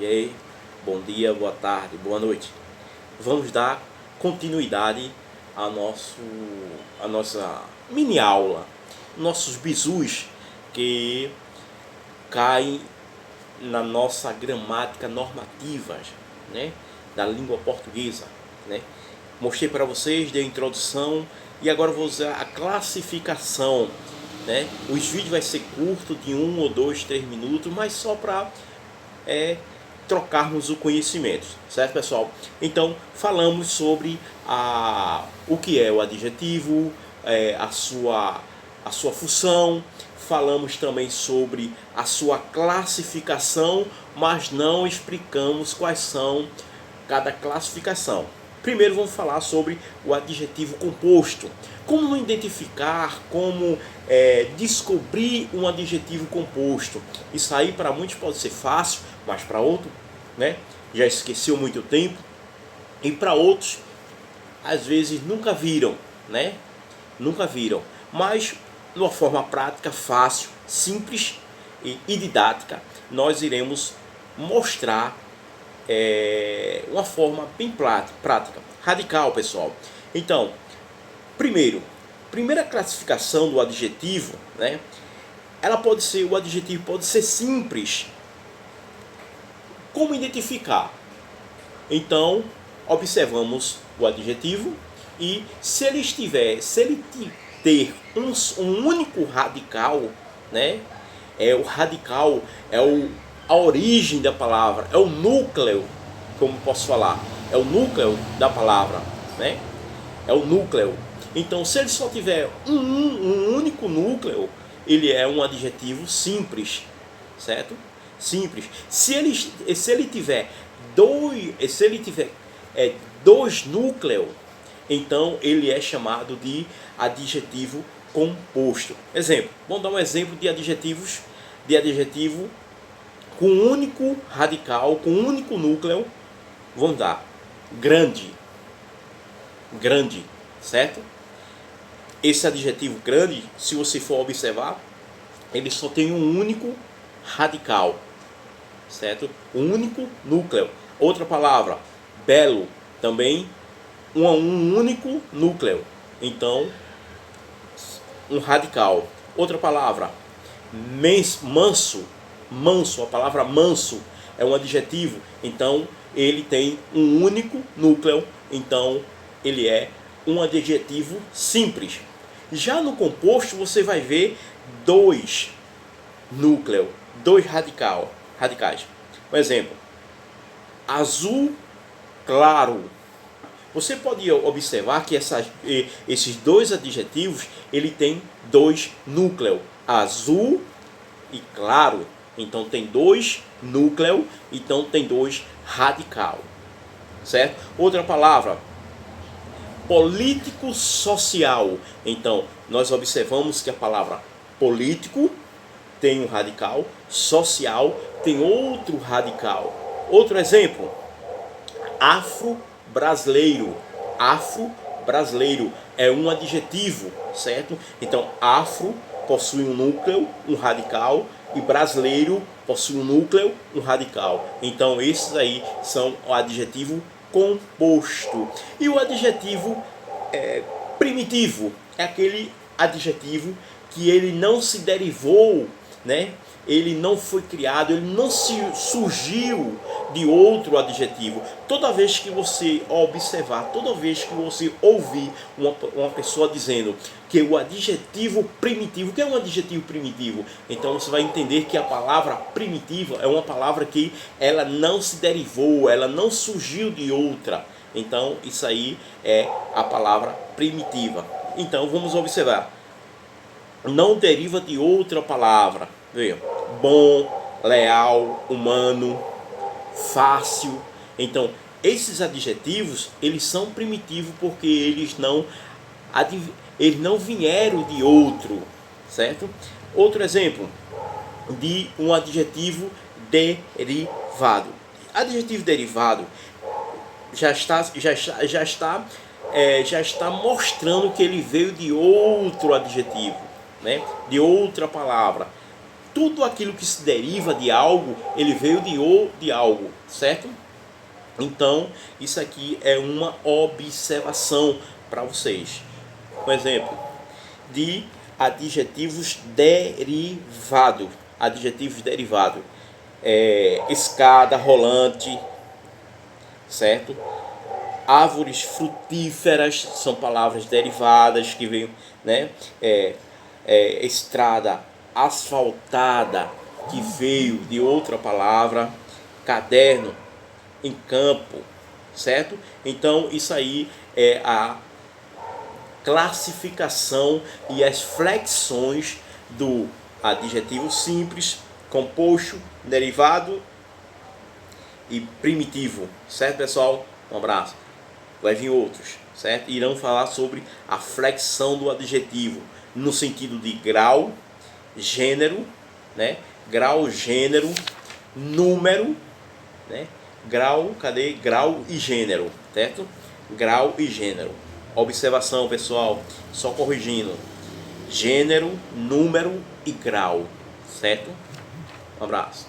E aí, bom dia, boa tarde, boa noite. Vamos dar continuidade à nossa mini aula, nossos bizus que caem na nossa gramática normativa, né, da língua portuguesa, né? Mostrei para vocês, dei a introdução e agora vou usar a classificação, né? Os vídeos vai ser curto, de 1 ou 2, 3 minutos, mas só para trocarmos o conhecimento, certo, pessoal? Então falamos sobre o que é o adjetivo, a sua função. Falamos também sobre a sua classificação, mas não explicamos quais são cada classificação. Primeiro vamos falar sobre o adjetivo composto. Como identificar, como descobrir um adjetivo composto. Isso aí para muitos pode ser fácil, mas para outros, né, já esqueceu muito tempo. E para outros, às vezes nunca viram, né? Nunca viram. Mas de uma forma prática, fácil, simples e didática, nós iremos mostrar uma forma bem prática, radical, pessoal. Então, primeira classificação do adjetivo, né? O adjetivo pode ser simples. Como identificar? Então, observamos o adjetivo e se ele ter um único radical, né? O radical é a origem da palavra, é o núcleo, como posso falar, é o núcleo da palavra, né? É o núcleo. Então, se ele só tiver um único núcleo, ele é um adjetivo simples, certo? Simples. Se ele tiver dois núcleos, então ele é chamado de adjetivo composto. Exemplo, vamos dar um exemplo de adjetivo com um único radical, com um único núcleo. Vamos dar grande, certo? Esse adjetivo grande, se você for observar, ele só tem um único radical, certo? Um único núcleo. Outra palavra, belo, também um único núcleo. Então, um radical. Outra palavra, manso, a palavra manso é um adjetivo, então ele tem um único núcleo, então ele é um adjetivo simples. Já no composto você vai ver dois núcleos, dois radicais. Por exemplo, azul claro. Você pode observar que esses dois adjetivos ele tem dois núcleos, azul e claro. Então tem dois núcleos, então tem dois radical, certo? Outra palavra, político social. Então nós observamos que a palavra político tem um radical, social tem outro radical. Outro exemplo, afro-brasileiro. Afro-brasileiro é um adjetivo, certo? Então afro possui um núcleo, um radical, e brasileiro possui um núcleo, um radical. Então esses aí são o adjetivo composto. E o adjetivo primitivo é aquele adjetivo que ele não se derivou, né? Ele não foi criado, ele não surgiu de outro adjetivo. Toda vez que você observar, toda vez que você ouvir uma pessoa dizendo que o adjetivo primitivo, o que é um adjetivo primitivo? Então você vai entender que a palavra primitiva é uma palavra que ela não se derivou, ela não surgiu de outra. Então isso aí é a palavra primitiva. Então vamos observar. Não deriva de outra palavra. Veja, bom, leal, humano, fácil. Então, esses adjetivos, eles são primitivos porque eles não vieram de outro, certo? Outro exemplo de um adjetivo derivado. Adjetivo derivado já está mostrando que ele veio de outro adjetivo, né? De outra palavra. tudo aquilo que se deriva de algo, ele veio de algo, certo? Então, isso aqui é uma observação para vocês. Um exemplo de adjetivos derivados. Adjetivos derivados. Escada rolante, certo? Árvores frutíferas são palavras derivadas que veio, né? Estrada asfaltada, que veio de outra palavra. Caderno em campo, certo? Então isso aí é a classificação e as flexões do adjetivo simples, composto, derivado e primitivo, certo, pessoal? Um abraço. Vai vir outros, certo? Irão falar sobre a flexão do adjetivo no sentido de grau, gênero, né? Grau, gênero, número, né? Grau, cadê? Grau e gênero, certo? Grau e gênero. Observação, pessoal, só corrigindo. Gênero, número e grau, certo? Um abraço.